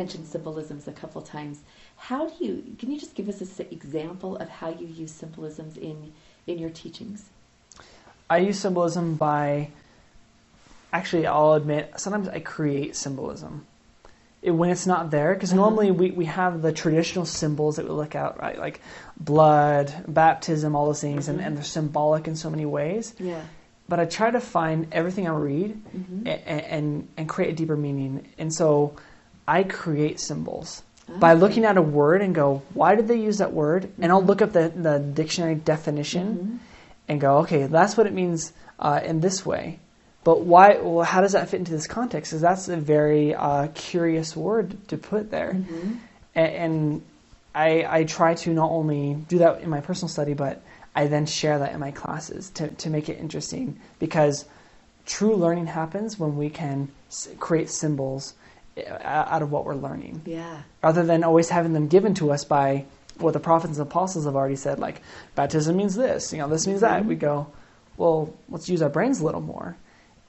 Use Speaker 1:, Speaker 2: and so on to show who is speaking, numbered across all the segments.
Speaker 1: mentioned symbolisms a couple times. Can you just give us an example of how you use symbolisms in your teachings?
Speaker 2: I use symbolism by, actually, I'll admit, sometimes I create symbolism when it's not there, because normally we have the traditional symbols that we look at, right? Like blood, baptism, all those things, and they're symbolic in so many ways.
Speaker 1: Yeah.
Speaker 2: But I try to find everything I read and create a deeper meaning. And so I create symbols by looking at a word and go, why did they use that word? And I'll look up the dictionary definition and go, okay, that's what it means in this way. But why? Well, how does that fit into this context? Because that's a very curious word to put there. And I try to not only do that in my personal study, but I then share that in my classes to make it interesting. Because true learning happens when we can create symbols out of what we're learning.
Speaker 1: Yeah.
Speaker 2: Rather than always having them given to us by what the prophets and apostles have already said, like baptism means this, this means that. We go, well, let's use our brains a little more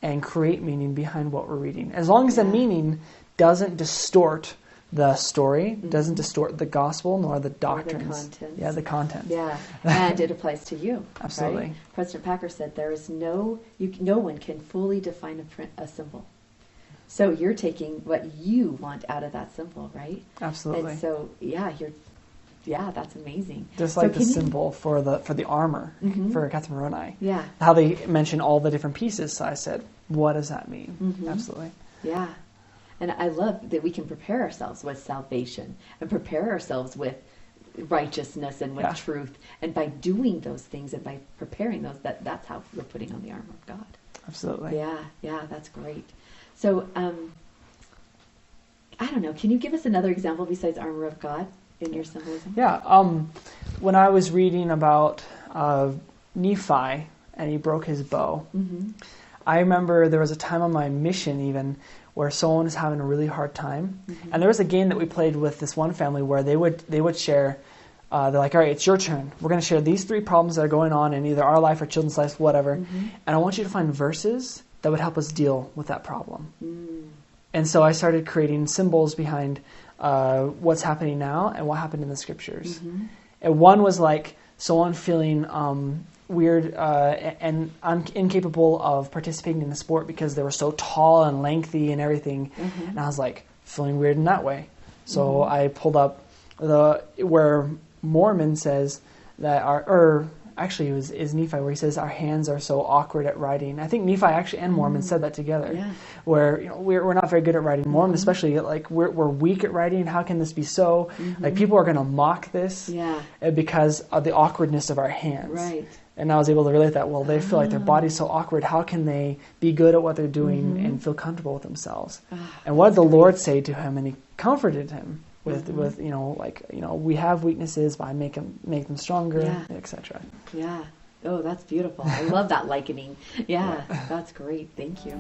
Speaker 2: and create meaning behind what we're reading. As long as the meaning doesn't distort the story, doesn't distort the gospel nor the doctrines.
Speaker 1: Or the content.
Speaker 2: Yeah, the content.
Speaker 1: Yeah, and it applies to you.
Speaker 2: Absolutely.
Speaker 1: Right? President Packer said there is no one can fully define a symbol. So you're taking what you want out of that symbol, right?
Speaker 2: Absolutely.
Speaker 1: And so, that's amazing.
Speaker 2: Just like the symbol for the armor for Catherine Moroni.
Speaker 1: Yeah.
Speaker 2: How they mention all the different pieces. So I said, what does that mean? Absolutely.
Speaker 1: Yeah. And I love that we can prepare ourselves with salvation and prepare ourselves with righteousness and with truth. And by doing those things and by preparing those, that's how we're putting on the armor of God.
Speaker 2: Absolutely.
Speaker 1: Yeah, that's great. So, I don't know, can you give us another example besides armor of God in your symbolism?
Speaker 2: Yeah. When I was reading about Nephi and he broke his bow, I remember there was a time on my mission even where someone was having a really hard time. And there was a game that we played with this one family where they would share, they're like, all right, it's your turn. We're going to share these 3 problems that are going on in either our life or children's lives, whatever. And I want you to find verses that would help us deal with that problem. And so I started creating symbols behind what's happening now and what happened in the scriptures. And one was like someone feeling weird and incapable of participating in the sport because they were so tall and lengthy and everything. And I was like, feeling weird in that way. So I pulled up where Mormon says that actually it was Nephi where he says our hands are so awkward at writing. I think Nephi actually and Mormon said that together. Where we're not very good at writing. Mormon especially, like we're weak at writing. How can this be so? Like people are going to mock this because of the awkwardness of our hands.
Speaker 1: Right.
Speaker 2: And I was able to relate that. Well, they feel like their body's so awkward. How can they be good at what they're doing and feel comfortable with themselves? And what did the Lord say to him? And he comforted him with we have weaknesses, but I make them stronger, etc.
Speaker 1: Yeah. Oh, that's beautiful. I love that likening. Yeah, that's great. Thank you.